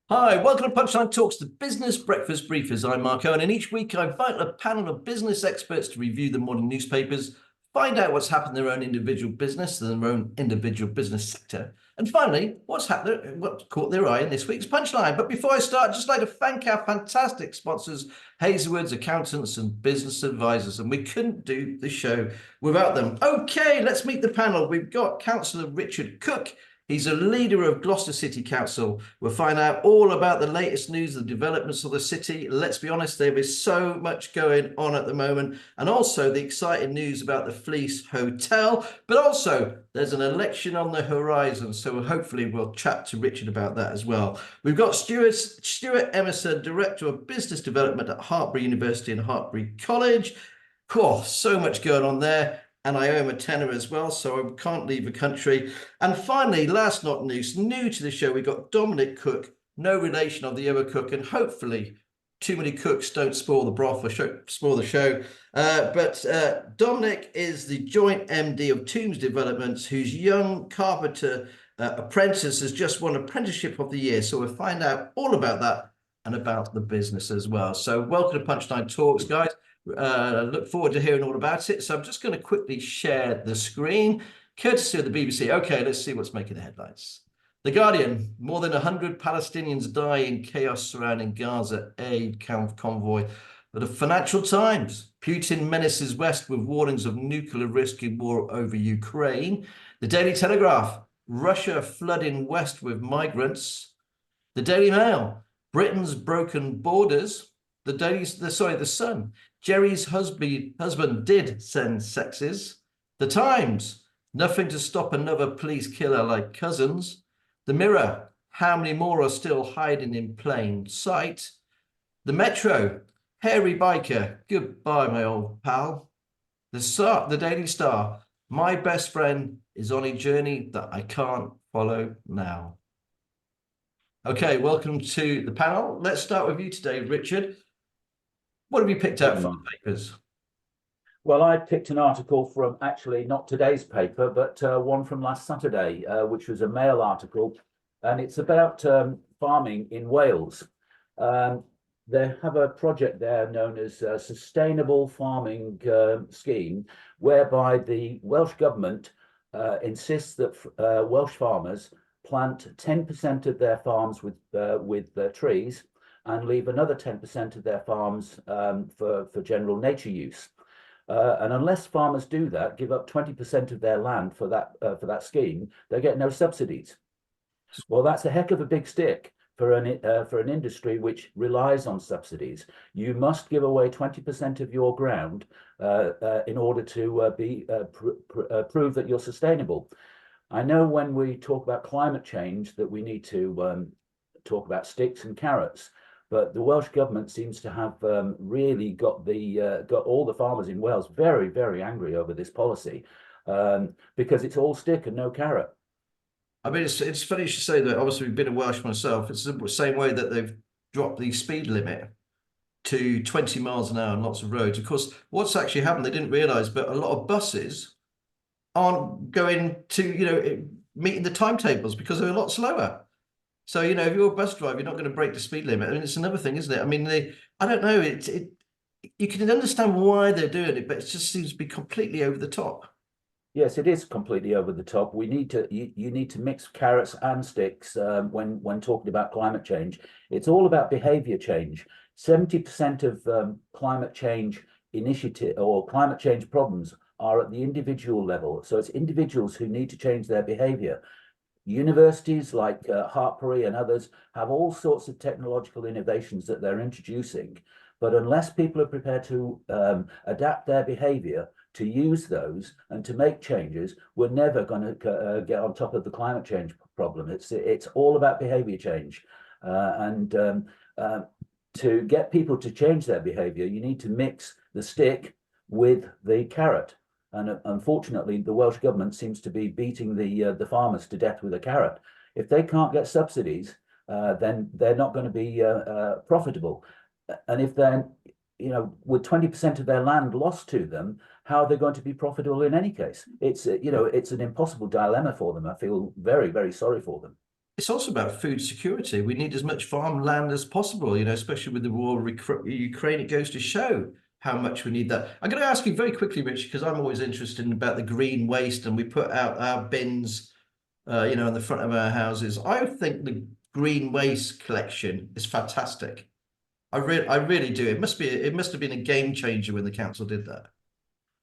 Hi, welcome to Punchline Talks, the business breakfast briefers. I'm Mark Owen, and each week I invite a panel of business experts to review the morning newspapers, find out what's happened in their own individual business, their own individual business sector, and finally, what's happened, what caught their eye in this week's Punchline. But before I start, I'd just like to thank our fantastic sponsors, Hazelwood's Accountants and Business Advisors, and we couldn't do the show without them. Okay, let's meet the panel. We've got Councillor Richard Cook. He's a leader of Gloucester City Council. We'll find out all about the latest news, the developments of the city. Let's be honest, there is so much going on at the moment, and also the exciting news about the Fleece Hotel, but also there's an election on the horizon, so hopefully we'll chat to Richard about that as well. We've got Stuart Emmerson, Director of Business Development at Hartpury University and Hartpury College. Oh, so much going on there. And I owe him a tenner as well, so I can't leave the country. And finally, last not least, new to the show, we've got Dominic Cook, no relation of the other cook, and hopefully too many cooks don't spoil the broth or spoil the show. But Dominic is the joint MD of Tombs Developments, whose young carpenter apprentice has just won Apprenticeship of the Year. So we'll find out all about that and about the business as well. So welcome to Punchline Talks, guys. Look forward to hearing all about it. So I'm just going to quickly share the screen, courtesy of the BBC. Okay, let's see what's making the headlines. The Guardian, more than 100 Palestinians die in chaos surrounding Gaza aid convoy. But the Financial Times, Putin menaces West with warnings of nuclear risk in war over Ukraine. The Daily Telegraph, Russia flooding West with migrants. The Daily Mail, Britain's broken borders. The Sun, Jerry's husband did send sexes. The Times, nothing to stop another police killer like Cousins. The Mirror, how many more are still hiding in plain sight? The Metro, hairy biker, goodbye my old pal. The Daily Star, my best friend is on a journey that I can't follow now. Okay, welcome to the panel. Let's start with you today, Richard. What have you picked out from the papers? Well, I picked an article from actually not today's paper, but one from last Saturday, which was a Mail article, and it's about farming in Wales. They have a project there known as a Sustainable Farming Scheme, whereby the Welsh Government insists that Welsh farmers plant 10% of their farms with trees and leave another 10% of their farms for general nature use. And unless farmers do that, give up 20% of their land for that scheme, they get no subsidies. Well, that's a heck of a big stick for an industry which relies on subsidies. You must give away 20% of your ground in order to prove that you're sustainable. I know when we talk about climate change that we need to talk about sticks and carrots. But the Welsh Government seems to have really got all the farmers in Wales very, very angry over this policy because it's all stick and no carrot. I mean, it's funny you should say that. Obviously, we've been in Welsh myself. It's the same way that they've dropped the speed limit to 20 miles an hour on lots of roads. Of course, what's actually happened, they didn't realise, but a lot of buses aren't going to, meeting the timetables because they're a lot slower. So, if you're a bus driver, you're not going to break the speed limit. I mean, it's another thing, isn't it? I mean, I don't know. You can understand why they're doing it, but it just seems to be completely over the top. Yes, it is completely over the top. You need to mix carrots and sticks when talking about climate change. It's all about behavior change. 70% of climate change initiative or climate change problems are at the individual level. So it's individuals who need to change their behavior. Universities like Hartpury and others have all sorts of technological innovations that they're introducing, but unless people are prepared to adapt their behavior to use those and to make changes, we're never going to get on top of the climate change problem. It's all about behavior change, and to get people to change their behavior, you need to mix the stick with the carrot. And unfortunately, the Welsh Government seems to be beating the farmers to death with a carrot. If they can't get subsidies, then they're not going to be profitable. And if they're, with 20% of their land lost to them, how are they going to be profitable in any case? It's an impossible dilemma for them. I feel very, very sorry for them. It's also about food security. We need as much farmland as possible, especially with the war in Ukraine. It goes to show how much we need that. I'm going to ask you very quickly, Rich, because I'm always interested in about the green waste, and we put out our bins, in the front of our houses. I think the green waste collection is fantastic. I really do. It must have been a game changer when the council did that.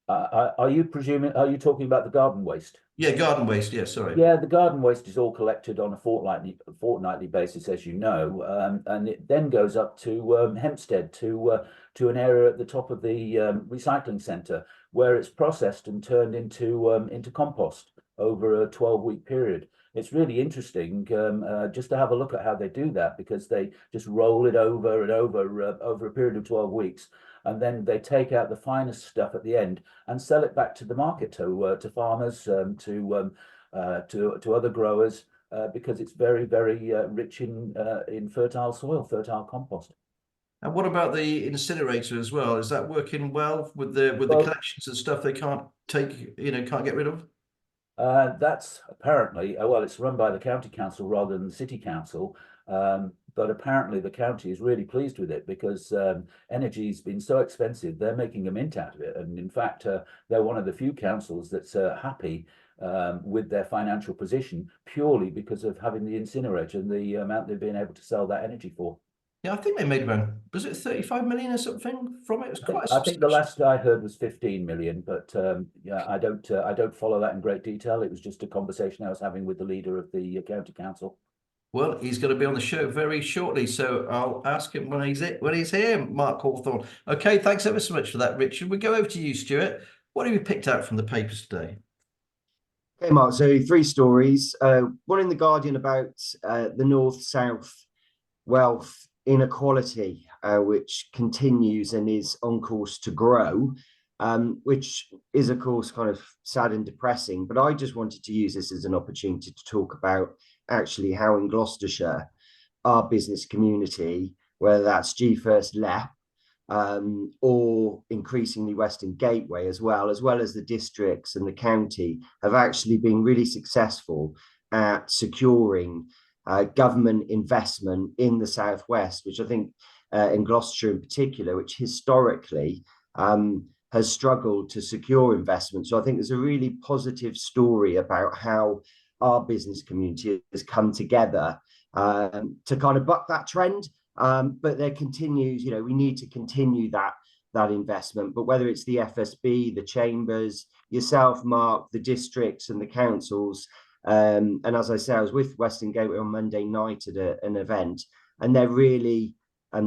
Are you talking about the garden waste? Yeah, garden waste. Yeah, sorry. Yeah, the garden waste is all collected on a fortnightly basis, as you know, and it then goes up to Hempstead to an area at the top of the recycling centre where it's processed and turned into compost over a 12-week period. It's really interesting just to have a look at how they do that, because they just roll it over and over a period of 12 weeks. And then they take out the finest stuff at the end and sell it back to the market, to farmers, to other growers, because it's very, very rich in fertile soil, fertile compost. And what about the incinerator as well? Is that working well with the collections and stuff they can't take, can't get rid of? That's apparently, well, it's run by the county council rather than the city council. But apparently the county is really pleased with it, because energy's been so expensive, they're making a mint out of it. And in fact, they're one of the few councils that's happy with their financial position, purely because of having the incinerator and the amount they've been able to sell that energy for. Yeah, I think they made around, was it 35 million or something from it? It was quite I think the last I heard was 15 million, but yeah, I don't follow that in great detail. It was just a conversation I was having with the leader of the county council. Well, he's going to be on the show very shortly, so I'll ask him when he's here, Mark Hawthorne. Okay, thanks ever so much for that, Richard. We go over to you, Stuart. What have you picked out from the papers today? Okay, Mark, so 3 stories. One in The Guardian about the north-south wealth inequality, which continues and is on course to grow, which is, of course, kind of sad and depressing. But I just wanted to use this as an opportunity to talk about actually how in Gloucestershire, our business community, whether that's G1 LEP, or increasingly Western Gateway as well as the districts and the county, have actually been really successful at securing government investment in the southwest, which I think in Gloucestershire in particular, which historically has struggled to secure investment. So I think there's a really positive story about how our business community has come together to kind of buck that trend. But there continues, we need to continue that investment. But whether it's the FSB, the chambers, yourself, Mark, the districts and the councils, and as I say, I was with Western Gateway on Monday night at an event, and they're really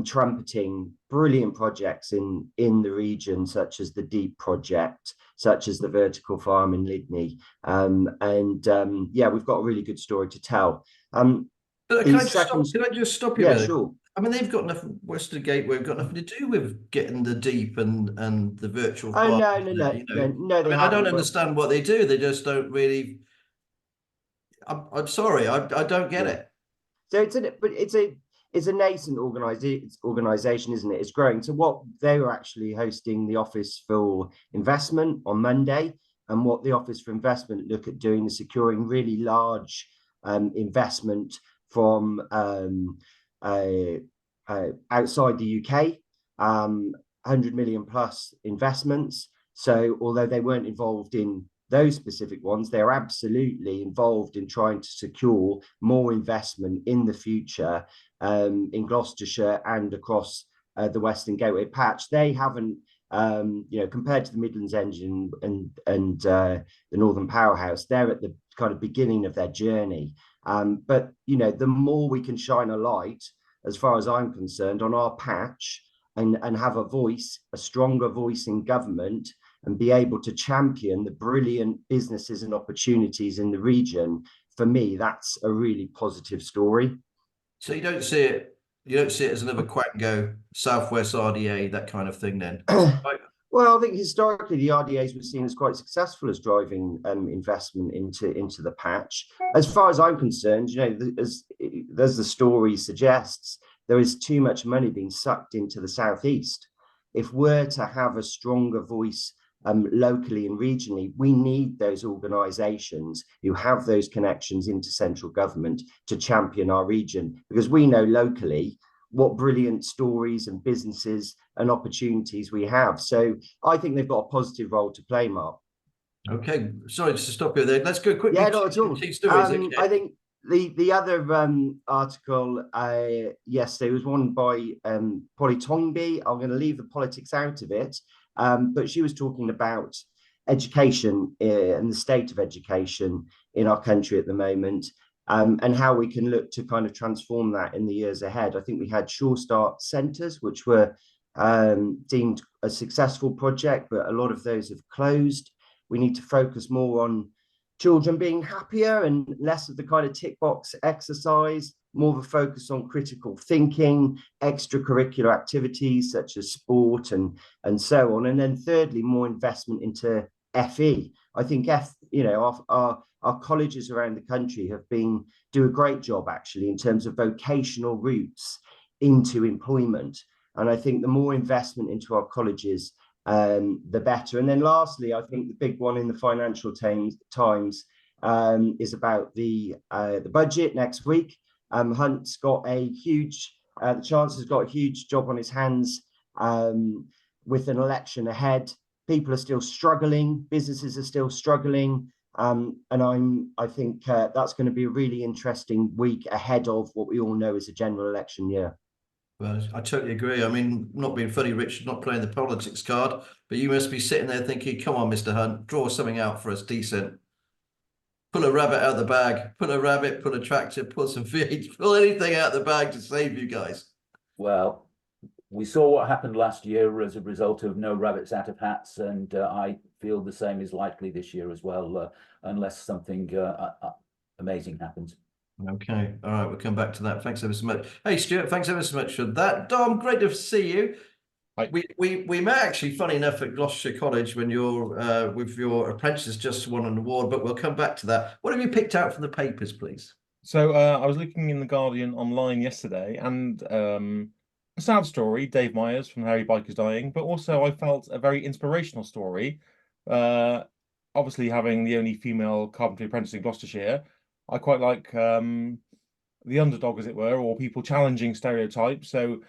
trumpeting brilliant projects in the region, such as the Deep project, such as the vertical farm in Lydney. Yeah, we've got a really good story to tell. Can I just stop you yeah, there? Sure. I mean, they've got nothing, Western Gateway have got nothing to do with getting the Deep and the virtual farm. No, I don't understand what they do. They just don't really. I'm sorry, I don't get it. So it's a nascent organization, isn't it? It's growing. So what they were actually hosting the Office for Investment on Monday, and what the Office for Investment look at doing is securing really large investment from outside the UK, 100 million plus investments. So although they weren't involved in those specific ones, they're absolutely involved in trying to secure more investment in the future in Gloucestershire and across the Western Gateway patch. They haven't, compared to the Midlands Engine and the Northern Powerhouse, they're at the kind of beginning of their journey. But the more we can shine a light, as far as I'm concerned, on our patch and have a stronger voice in government, and be able to champion the brilliant businesses and opportunities in the region, for me, that's a really positive story. So you don't see it as another Quango, Southwest RDA, that kind of thing then? Well, I think historically the RDAs were seen as quite successful as driving investment into the patch. As far as I'm concerned, as the story suggests, there is too much money being sucked into the southeast. If we're to have a stronger voice locally and regionally. We need those organisations who have those connections into central government to champion our region, because we know locally what brilliant stories and businesses and opportunities we have. So I think they've got a positive role to play, Mark. Okay, sorry to stop you there. Let's go quickly. Yeah, not at all. Stories, okay. I think the other article yesterday was one by Polly Tongby. I'm going to leave the politics out of it, but she was talking about education and the state of education in our country at the moment, and how we can look to kind of transform that in the years ahead. I think we had Sure Start centres, which were deemed a successful project, but a lot of those have closed. We need to focus more on children being happier and less of the kind of tick box exercise, more of a focus on critical thinking, extracurricular activities such as sport and so on. And then thirdly, more investment into FE. I think our colleges around the country do a great job actually in terms of vocational routes into employment. And I think the more investment into our colleges, the better. And then lastly, I think the big one in the Financial Times is about the budget next week. Hunt's got a huge, the Chancellor's got a huge job on his hands with an election ahead. People are still struggling, businesses are still struggling, and I think that's going to be a really interesting week ahead of what we all know is a general election year. Well, I totally agree. I mean, not being funny, Richard, not playing the politics card, but you must be sitting there thinking, come on, Mr. Hunt, draw something out for us decent. Pull a rabbit out of the bag, pull a rabbit, pull a tractor, pull some feed, pull anything out of the bag to save you guys. Well, we saw what happened last year as a result of no rabbits out of hats, and I feel the same is likely this year as well, unless something amazing happens. Okay, all right, we'll come back to that. Thanks ever so much. Hey, Stuart, thanks ever so much for that. Dom, great to see you. Hi. We met actually, funny enough, at Gloucestershire College when you're with your apprentices just won an award, but we'll come back to that. What have you picked out from the papers, please? So I was looking in the Guardian online yesterday, and a sad story, Dave Myers from Harry Bikers Dying, but also I felt a very inspirational story. Obviously, having the only female carpentry apprentice in Gloucestershire, I quite like the underdog, as it were, or people challenging stereotypes. So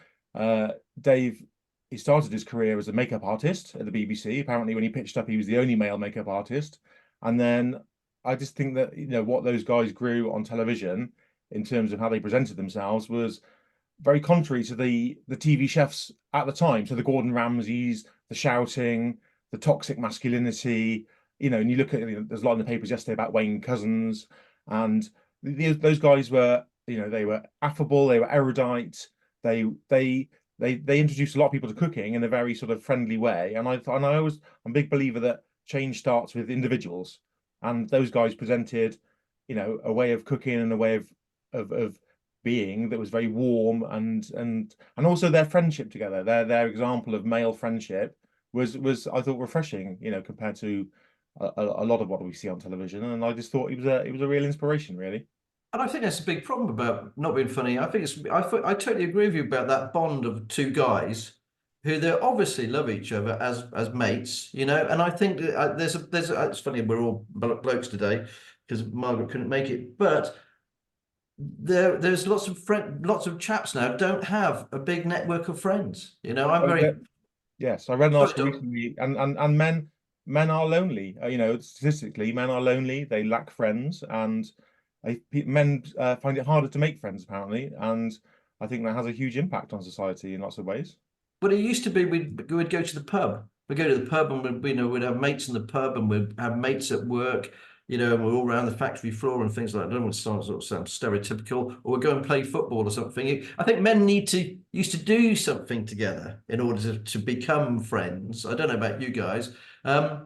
Dave, he started his career as a makeup artist at the BBC. Apparently, when he pitched up, he was the only male makeup artist. And then I just think that, you know, what those guys grew on television in terms of how they presented themselves was very contrary to the TV chefs at the time. So the Gordon Ramsays, the shouting, the toxic masculinity, you know, and you look at, you know, there's a lot in the papers yesterday about Wayne Couzens, and those guys were, you know, they were affable, they were erudite, they introduced a lot of people to cooking in a very sort of friendly way. And I'm a big believer that change starts with individuals, and those guys presented, you know, a way of cooking and a way of being that was very warm, and also their friendship together, their example of male friendship was I thought refreshing, you know, compared to a lot of what we see on television. And I just thought it was a real inspiration, really. And I think that's a big problem about not being funny. I totally agree with you about that bond of two guys who they obviously love each other as mates, you know. And I think that there's it's funny, we're all blokes today because Margaret couldn't make it, but there's lots of chaps now don't have a big network of friends, you know. Yes, I read an article recently, and men are lonely. You know, statistically, men are lonely. They lack friends, and men find it harder to make friends, apparently. And I think that has a huge impact on society in lots of ways. But it used to be we'd go to the pub. We'd go to the pub and we'd have mates in the pub, and we'd have mates at work, you know, and we're all around the factory floor and things like that. I don't want to sound stereotypical, or we'd go and play football or something. I think men used to do something together in order to become friends. I don't know about you guys. Yeah,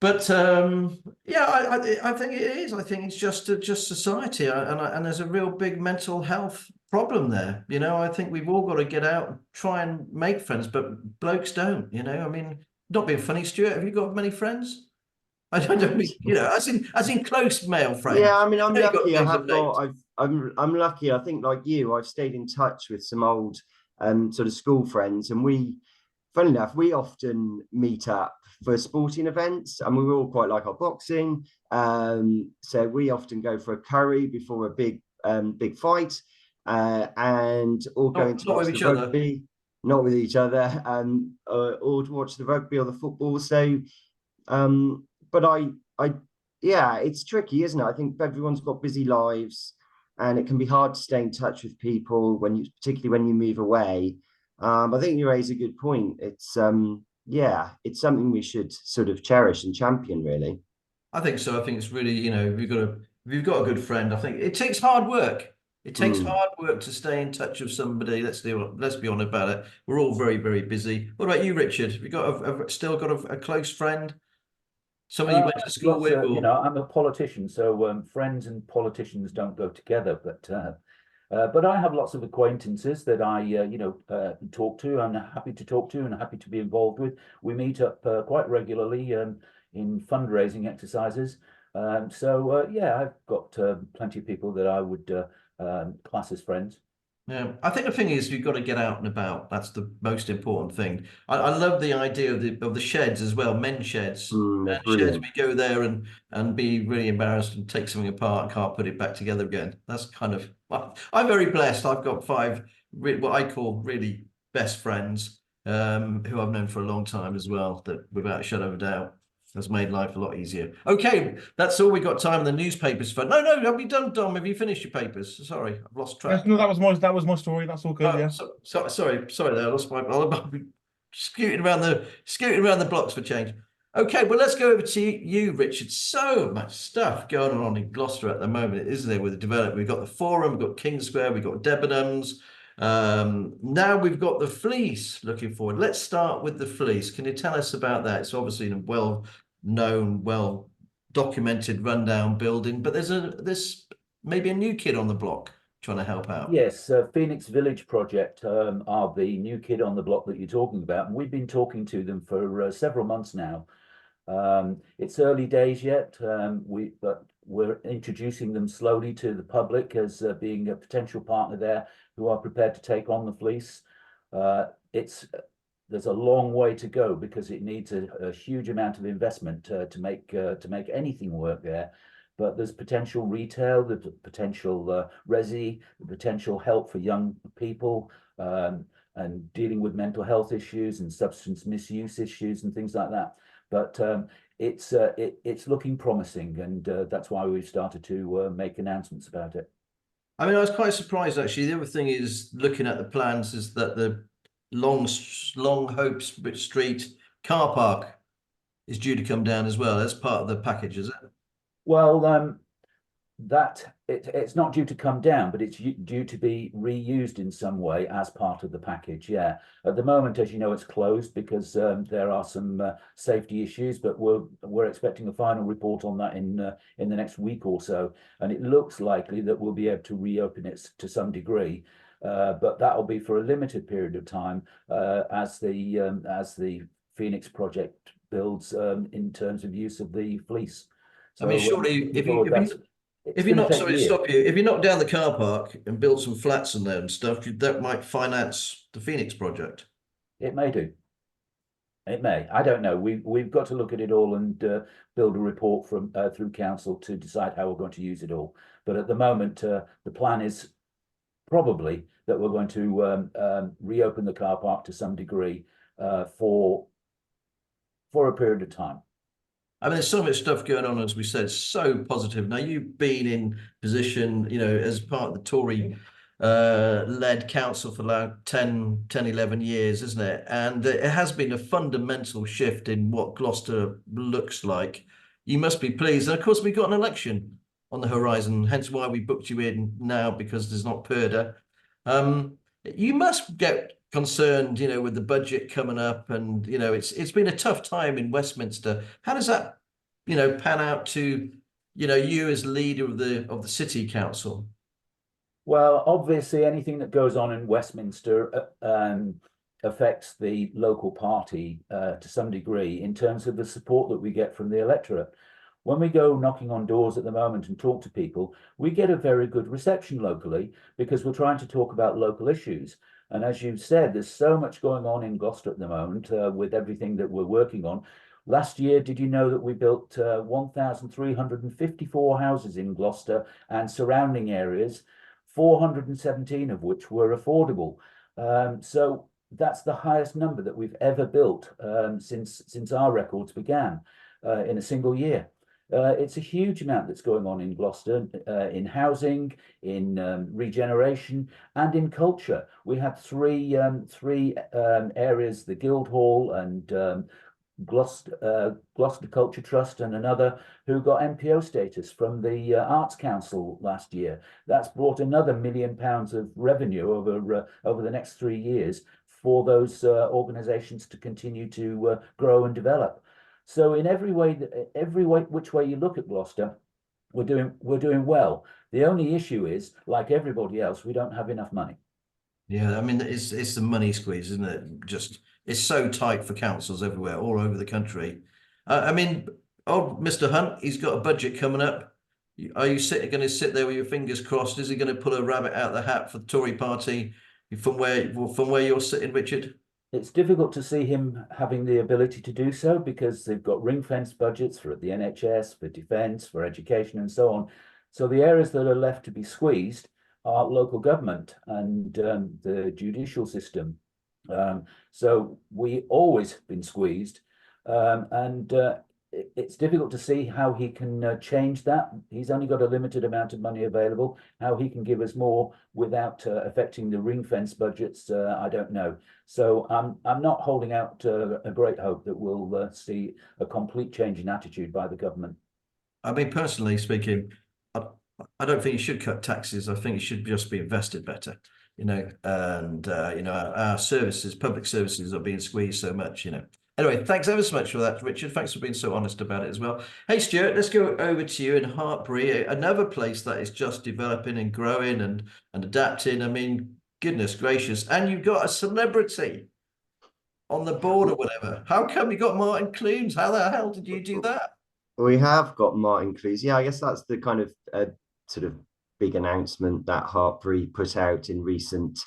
I think it is. I think it's just society, and there's a real big mental health problem there. You know, I think we've all got to get out and try and make friends, but blokes don't. You know, I mean, not being funny, Stuart, have you got many friends? I don't mean, you know, as in close male friends. Yeah, I mean, I'm lucky. I'm lucky. I think, like you, I've stayed in touch with some old sort of school friends, and funny enough, we often meet up for sporting events, and we all quite like our boxing. So we often go for a curry before a big fight, and all going to Not watch with the each other. rugby, not with each other, or to watch the rugby or the football. So, but yeah, it's tricky, isn't it? I think everyone's got busy lives, and it can be hard to stay in touch with people particularly when you move away. I think you raise a good point. It's yeah, it's something we should sort of cherish and champion, really. I think so. I think it's really, if you've got a good friend, I think it takes hard work. It takes hard work to stay in touch with somebody. Let's be honest about it. We're all very, very busy. What about you, Richard? Have you got still got a close friend? Somebody you went to school with? You know, I'm a politician, so friends and politicians don't go together. But I have lots of acquaintances that I, talk to. I'm happy to talk to and happy to be involved with. We meet up quite regularly in fundraising exercises. Yeah, I've got plenty of people that I would class as friends. Yeah, I think the thing is you've got to get out and about. That's the most important thing. I love the idea of the sheds as well, men's sheds. They're Sheds, brilliant. we go there and be really embarrassed and take something apart and can't put it back together again. That's kind of, I'm very blessed. I've got 5 what I call really best friends who I've known for a long time as well, that without a shadow of a doubt has made life a lot easier. Okay, that's all we got time in the newspapers for. No, have you done, Dom? Have you finished your papers? Sorry, I've lost track. Yes, no, that was my story. That's all good. Yeah. Sorry, there. I lost my. I'll be scooting around the blocks for change. Okay, well, let's go over to you, Richard. So much stuff going on in Gloucester at the moment, isn't there? With the development, we've got the Forum, we've got King Square, we've got Debenhams. Now we've got the Fleece looking forward. Let's start with the Fleece. Can you tell us about that? It's obviously a well-known, well-documented rundown building, but there's maybe a new kid on the block trying to help out. Yes, Phoenix Village Project are the new kid on the block that you're talking about, and we've been talking to them for several months now. It's early days yet, but we're introducing them slowly to the public as being a potential partner there who are prepared to take on the Fleece. There's a long way to go because it needs a huge amount of investment to make anything work there. But there's potential retail, there's potential resi, the potential help for young people, and dealing with mental health issues and substance misuse issues and things like that. But it's looking promising, and that's why we've started to make announcements about it. I mean, I was quite surprised actually. The other thing is, looking at the plans, is that the Long Hope Street car park is due to come down as well. That's part of the package, is it? Well, it's not due to come down, but it's due to be reused in some way as part of the package. Yeah, at the moment, as you know, it's closed because there are some safety issues, but we're expecting a final report on that in the next week or so, and it looks likely that we'll be able to reopen it to some degree, but that will be for a limited period of time as the Phoenix project builds in terms of use of the Fleece. So, I mean, surely if you knock down the car park and build some flats in there and stuff, that might finance the Phoenix project. It may do. It may. I don't know. We've got to look at it all and build a report from through council to decide how we're going to use it all. But at the moment, the plan is probably that we're going to reopen the car park to some degree for a period of time. I mean, there's so much stuff going on, as we said, so positive. Now, you've been in position, as part of the Tory led council for like 10, 11 years, isn't it? And it has been a fundamental shift in what Gloucester looks like. You must be pleased. And of course, we've got an election on the horizon, hence why we booked you in now, because there's not Purda. You must get concerned, with the budget coming up, and it's been a tough time in Westminster. How does that, pan out to, you as leader of the city council? Well, obviously, anything that goes on in Westminster affects the local party to some degree in terms of the support that we get from the electorate. When we go knocking on doors at the moment and talk to people, we get a very good reception locally because we're trying to talk about local issues. And as you said, there's so much going on in Gloucester at the moment with everything that we're working on. Last year, did you know that we built 1,354 houses in Gloucester and surrounding areas, 417 of which were affordable. So that's the highest number that we've ever built since our records began in a single year. It's a huge amount that's going on in Gloucester, in housing, in regeneration, and in culture. We have three areas: the Guildhall and Gloucester Culture Trust, and another, who got MPO status from the Arts Council last year. That's brought another £1 million of revenue over the next 3 years for those organisations to continue to grow and develop. So in every way, which way you look at Gloucester, we're doing well. The only issue is, like everybody else, we don't have enough money. Yeah, I mean, it's the money squeeze, isn't it? Just, it's so tight for councils everywhere, all over the country. I mean, old Mr. Hunt, he's got a budget coming up. Are you going to sit there with your fingers crossed? Is he going to pull a rabbit out of the hat for the Tory party from where you're sitting, Richard? It's difficult to see him having the ability to do so, because they've got ring-fenced budgets for the NHS, for defence, for education, and so on. So the areas that are left to be squeezed are local government and the judicial system. So we always been squeezed, and it's difficult to see how he can change that. He's only got a limited amount of money available. How he can give us more without affecting the ring-fence budgets, I don't know. So I'm not holding out a great hope that we'll see a complete change in attitude by the government. I mean, personally speaking, I don't think you should cut taxes. I think it should just be invested better, you know, and, you know, our services, public services are being squeezed so much, you know. Anyway, thanks ever so much for that, Richard. Thanks for being so honest about it as well. Hey, Stuart, let's go over to you in Hartpury, another place that is just developing and growing and adapting. I mean, goodness gracious. And you've got a celebrity on the board or whatever. How come you got Martin Clunes? How the hell did you do that? We have got Martin Clunes. Yeah, I guess that's the kind of sort of big announcement that Hartpury put out in recent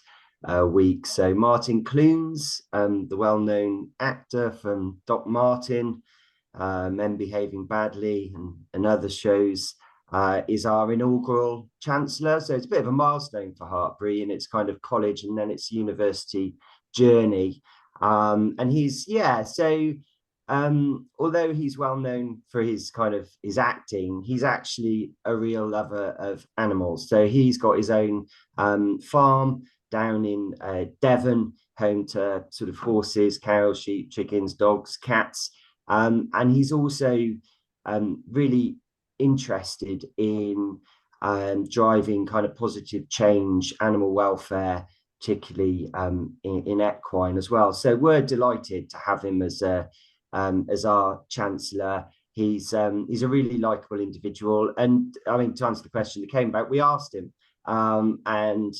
weeks. So Martin Clunes, the well-known actor from Doc Martin, Men Behaving Badly, and other shows, is our inaugural Chancellor. So it's a bit of a milestone for Hartpury in its kind of college and then its university journey. And he's, yeah, so although he's well known for his acting, he's actually a real lover of animals. So he's got his own farm down in Devon, home to sort of horses, cows, sheep, chickens, dogs, cats. And he's also really interested in driving kind of positive change, animal welfare, particularly in equine as well. So we're delighted to have him as our Chancellor. He's a really likable individual. And I mean, to answer the question that came about, we asked him, and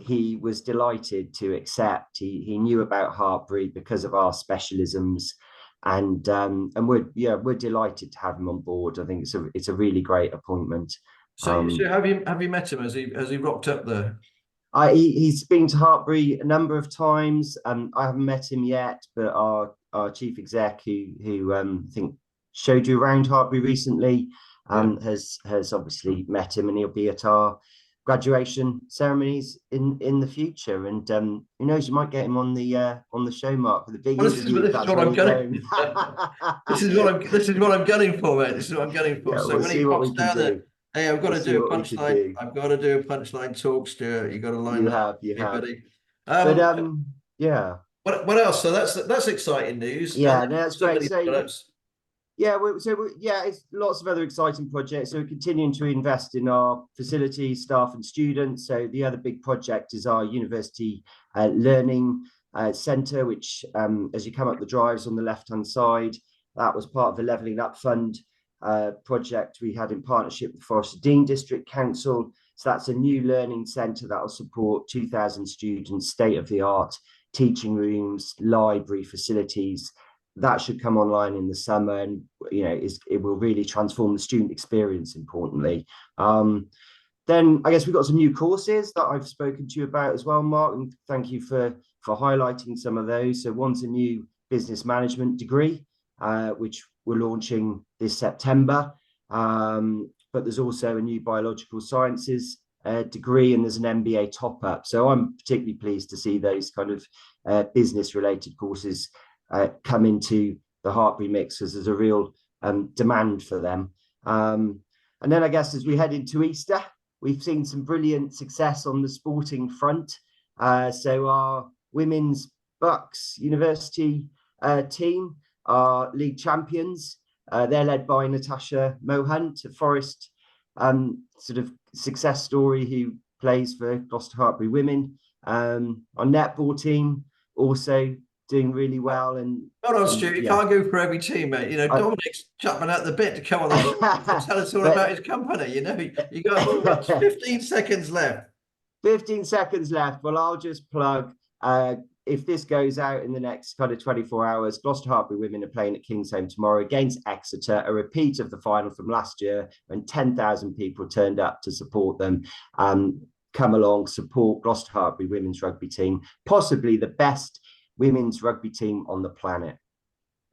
he was delighted to accept. He knew about Hartpury because of our specialisms, and we're delighted to have him on board. I think it's a really great appointment. So have you met him? Has he rocked up there? He's been to Hartpury a number of times. I haven't met him yet, but our chief exec, who I think showed you around Hartpury recently, has obviously met him, and he'll be at our graduation ceremonies in the future. And who knows, you might get him on the show, Mark, with a big interview. This is what I'm gunning. This is what I'm gunning for, mate. This is what I'm gunning for. Yeah, so we'll when he pops down there, hey, I've got to do a punchline. I've got to do a punchline talk, Stuart. You got to line up. You have, buddy. Yeah. What else? So that's exciting news. Yeah, no, that's great. It's lots of other exciting projects. So we're continuing to invest in our facilities, staff, and students. So the other big project is our university learning centre, which, as you come up the drives on the left-hand side, that was part of the Levelling Up Fund project we had in partnership with Forest Dean District Council. So that's a new learning centre that will support 2,000 students, state-of-the-art teaching rooms, library facilities. That should come online in the summer, and it will really transform the student experience, importantly. Then I guess we've got some new courses that I've spoken to you about as well, Mark, and thank you for highlighting some of those. So one's a new business management degree, which we're launching this September. But there's also a new biological sciences degree, and there's an MBA top-up. So I'm particularly pleased to see those kind of business-related courses come into the Hartpury mix, because there's a real demand for them. And then I guess as we head into Easter, we've seen some brilliant success on the sporting front. So our women's Bucks University team are league champions. They're led by Natasha Mohunt, a Forest sort of success story, who plays for Gloucester Hartpury Women. Our netball team also doing really well. And hold on, Stuart, you can't go for every team, mate. You know, Dominic's chopping out the bit to come on the show and tell us all about his company. You know, you got 15 seconds left. 15 seconds left. Well, I'll just plug, if this goes out in the next kind of 24 hours, Gloucester Hartpury Women are playing at Kingsholm tomorrow against Exeter, a repeat of the final from last year when 10,000 people turned up to support them. Come along, support Gloucester Hartpury Women's rugby team, possibly the best women's rugby team on the planet.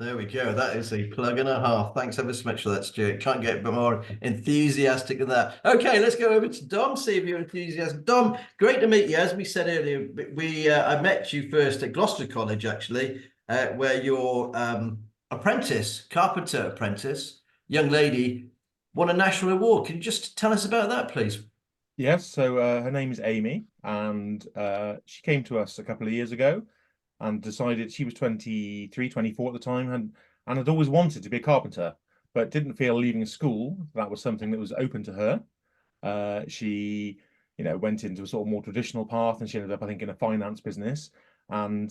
There we go. That is a plug and a half. Thanks ever so much for that, Stuart. Can't get a bit more enthusiastic than that. Okay, let's go over to Dom, see if you're enthusiastic. Dom, great to meet you. As we said earlier, I met you first at Gloucester College, actually, where your apprentice, carpenter apprentice, young lady, won a national award. Can you just tell us about that, please? Yes, so her name is Amy, and she came to us a couple of years ago and decided, she was 23, 24 at the time, and had always wanted to be a carpenter, but didn't feel leaving school that was something that was open to her. She, went into a sort of more traditional path, and she ended up, I think, in a finance business, and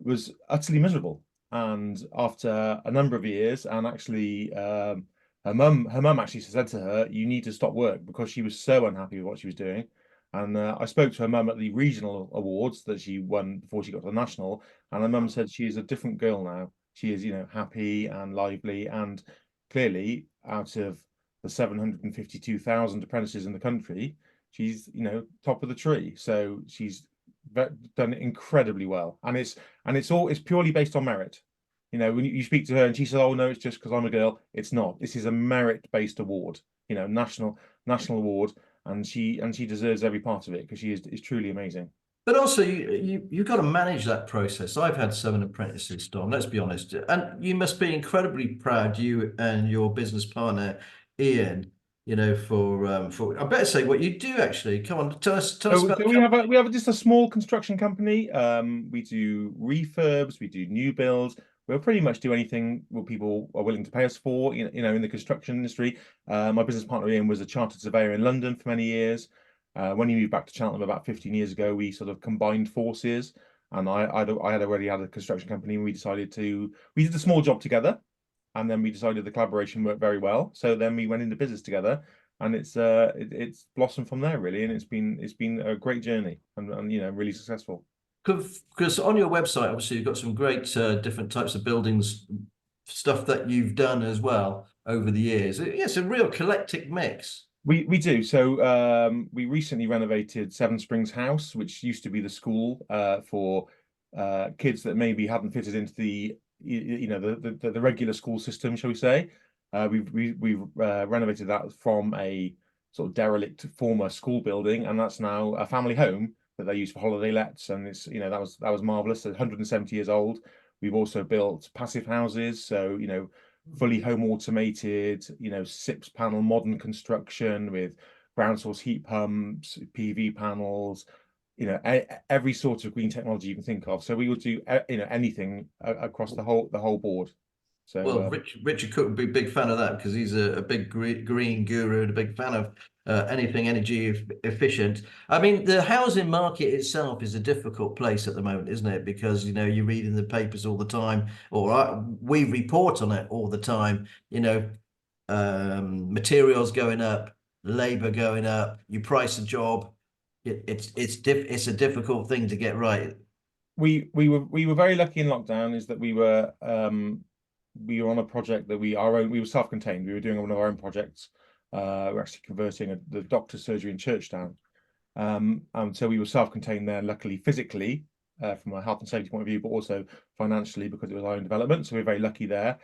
was utterly miserable. And after a number of years, and actually her mum actually said to her, "You need to stop work," because she was so unhappy with what she was doing. And I spoke to her mum at the regional awards that she won before she got to the national, and her mum said she is a different girl now. She is, happy and lively, and clearly, out of the 752,000 apprentices in the country, she's, top of the tree. So she's done incredibly well, and it's purely based on merit. When you speak to her and she says, "Oh no, it's just because I'm a girl." It's not. This is a merit-based award, national award. And she deserves every part of it, because she is truly amazing. But also, you've got to manage that process. I've had 7 apprentices, Dom, let's be honest. And you must be incredibly proud, you and your business partner, Ian, for I better say what you do, actually. Come on, tell us about we have just a small construction company. We do refurbs, we do new builds. We'll pretty much do anything what people are willing to pay us for, in the construction industry. My business partner, Ian, was a chartered surveyor in London for many years. When he moved back to Cheltenham about 15 years ago, we sort of combined forces, and I had already had a construction company, and we did a small job together, and then we decided the collaboration worked very well. So then we went into business together, and it's blossomed from there, really, and it's been a great journey, and really successful. Because on your website, obviously, you've got some great different types of buildings, stuff that you've done as well over the years. It's a real eclectic mix. We do. So we recently renovated Seven Springs House, which used to be the school for kids that maybe hadn't fitted into the regular school system, shall we say. We've renovated that from a sort of derelict former school building, and that's now a family home that they use for holiday lets, and it's that was marvelous. 170 years old. We've also built passive houses, so fully home automated, SIPS panel modern construction with ground source heat pumps, PV panels, every sort of green technology you can think of. So we would do anything across the whole board. So well, Richard Cook would be a big fan of that, because he's a big green guru and a big fan of anything energy efficient. I mean, the housing market itself is a difficult place at the moment, isn't it? Because you read in the papers all the time, or we report on it all the time. Materials going up, labor going up. You price a job, it's a difficult thing to get right. We were very lucky in lockdown, is that we were on a project that we were self-contained. We were doing one of our own projects. We're actually converting the doctor's surgery in Churchdown. And so we were self-contained there, luckily, physically, from a health and safety point of view, but also financially because it was our own development. So we're very lucky there.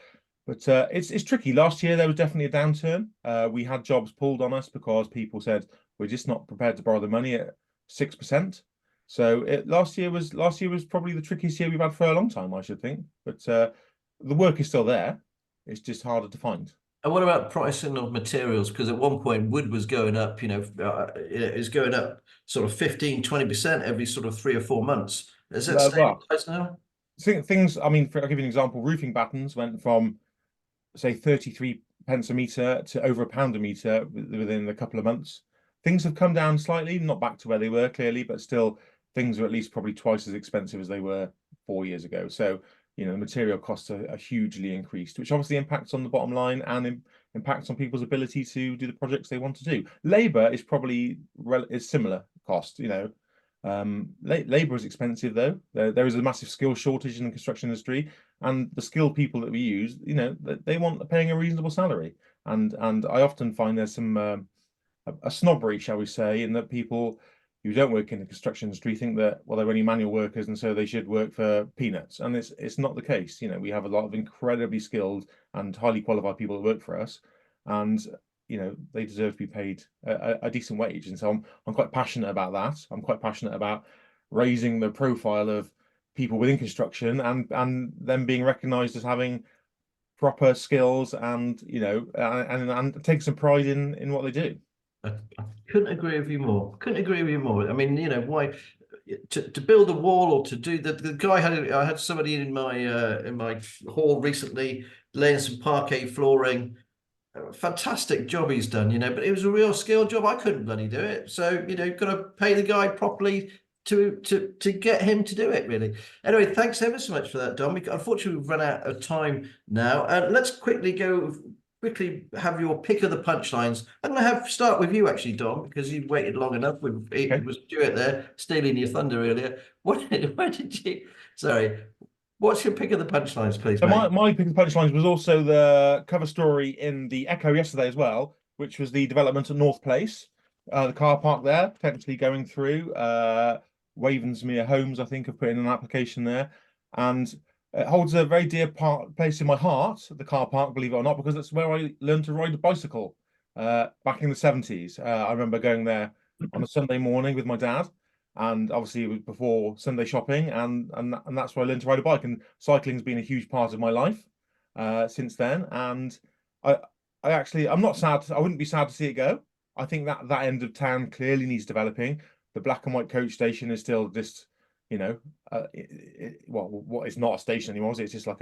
But it's tricky. Last year there was definitely a downturn. We had jobs pulled on us because people said we're just not prepared to borrow the money at 6%. So last year was probably the trickiest year we've had for a long time, I should think. But the work is still there. It's just harder to find. And what about pricing of materials? Because at one point wood was going up, it's going up sort of 15-20% every sort of 3 or 4 months. Is that stabilized now? Things, I mean, I'll give you an example. Roofing battens went from, say, 33 pence a metre to over £1 a metre within a couple of months. Things have come down slightly, not back to where they were clearly, but still things are at least probably twice as expensive as they were 4 years ago. So, material costs are hugely increased, which obviously impacts on the bottom line and impacts on people's ability to do the projects they want to do. Labour is probably is similar cost, Labour is expensive though. There is a massive skill shortage in the construction industry, and the skilled people that we use, they want paying a reasonable salary. And I often find there's some a snobbery, shall we say, in that people who don't work in the construction industry think that, well, they're only manual workers and so they should work for peanuts. And it's not the case. We have a lot of incredibly skilled and highly qualified people that work for us, and they deserve to be paid a decent wage. And so I'm quite passionate about that. I'm quite passionate about raising the profile of people within construction and them being recognised as having proper skills and and take some pride in what they do. I couldn't agree with you more. Couldn't agree with you more. I mean, why to build a wall or to do the guy I had somebody in my hall recently laying some parquet flooring. Fantastic job he's done, but it was a real skill job. I couldn't bloody do it. So, you've got to pay the guy properly to get him to do it, really. Anyway, thanks ever so much for that, Dom. Unfortunately, we've run out of time now. Let's quickly have your pick of the punchlines. I'm going to start with you, actually, Dom, because you've waited long enough. It was Stuart there, stealing your thunder earlier. What's your pick of the punchlines, please, so mate? my pick of the punchlines was also the cover story in the Echo yesterday as well, which was the development at North Place, the car park there, potentially going through. Ravensmere Homes, I think, have put in an application there. And it holds a very dear place in my heart, the car park, believe it or not, because that's where I learned to ride a bicycle back in the 70s. I remember going there on a Sunday morning with my dad. And obviously it was before Sunday shopping, and that's where I learned to ride a bike. And cycling's been a huge part of my life since then. And I'm not sad. I wouldn't be sad to see it go. I think that end of town clearly needs developing. The black and white coach station is still just, what is not a station anymore. It's just like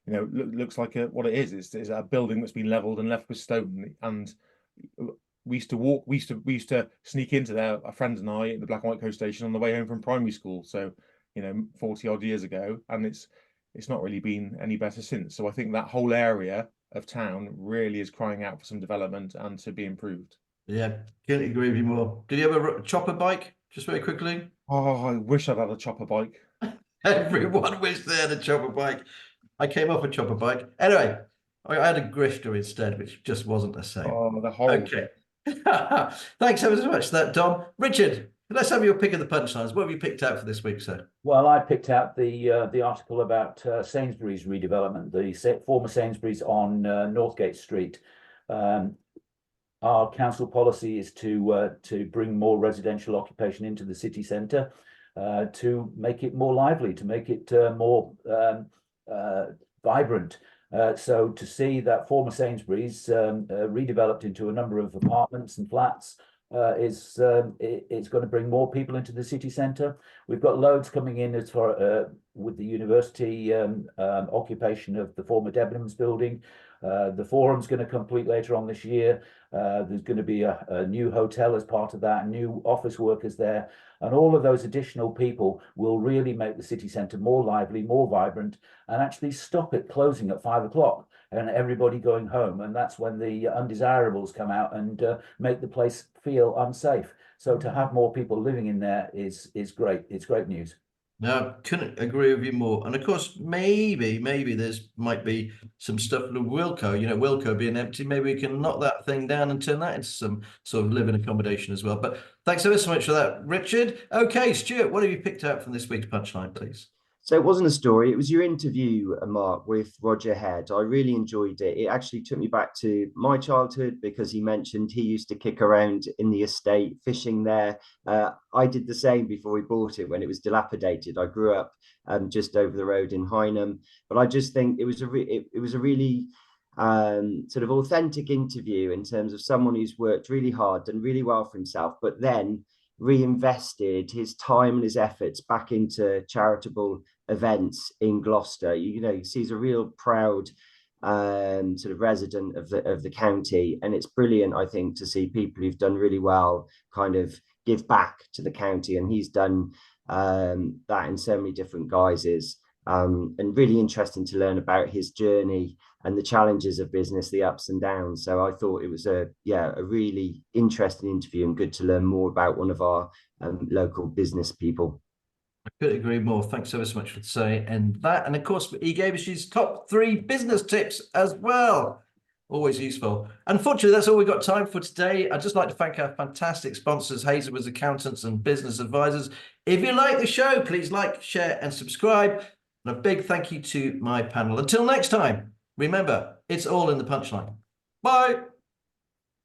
looks like what it is. It's a building that's been leveled and left with stone. And we used to sneak into there, a friend and I, at the black and white coach station on the way home from primary school. So, 40 odd years ago, and it's not really been any better since. So I think that whole area of town really is crying out for some development and to be improved. Yeah, can't agree with you more. Did you have a chopper bike? Just very quickly. Oh, I wish I'd had a chopper bike. Everyone wished they had a chopper bike. I came off a chopper bike. Anyway, I had a grifter instead, which just wasn't the same. Oh, they're horrible. Okay. Thanks ever so much for that, Dom. Richard, let's have your pick of the punchlines. What have you picked out for this week, sir? Well, I picked out the article about Sainsbury's redevelopment, the former Sainsbury's on Northgate Street. Our council policy is to bring more residential occupation into the city centre, to make it more lively, to make it more vibrant. So to see that former Sainsbury's redeveloped into a number of apartments and flats it's going to bring more people into the city centre. We've got loads coming in as far with the university occupation of the former Debenhams building. The forum's going to complete later on this year. There's going to be a new hotel as part of that, new office workers there, and all of those additional people will really make the city centre more lively, more vibrant, and actually stop it closing at 5 o'clock and everybody going home. And that's when the undesirables come out and make the place feel unsafe. So to have more people living in there is great. It's great news. No, couldn't agree with you more. And of course, maybe there's might be some stuff with Wilco, Wilco being empty. Maybe we can knock that thing down and turn that into some sort of living accommodation as well. But thanks ever so much for that, Richard. Okay, Stuart, what have you picked out from this week's Punchline, please? So it wasn't a story, it was your interview, Mark, with Roger Head. I really enjoyed it. It actually took me back to my childhood because he mentioned he used to kick around in the estate, fishing there. I did the same before we bought it when it was dilapidated. I grew up just over the road in Hynham, but I just think it was a really sort of authentic interview in terms of someone who's worked really hard, done really well for himself, but then reinvested his time and his efforts back into charitable events in Gloucester. You see, he's a real proud sort of resident of the county, and it's brilliant, I think, to see people who've done really well kind of give back to the county, and he's done that in so many different guises. And really interesting to learn about his journey and the challenges of business, the ups and downs. So I thought it was a really interesting interview and good to learn more about one of our local business people. I couldn't agree more. Thanks ever so much for saying that. And of course, he gave us his top 3 business tips as well. Always useful. Unfortunately, that's all we've got time for today. I'd just like to thank our fantastic sponsors, Hazelwood's Accountants and Business Advisors. If you like the show, please like, share, and subscribe. And a big thank you to my panel. Until next time, remember, it's all in the punchline. Bye.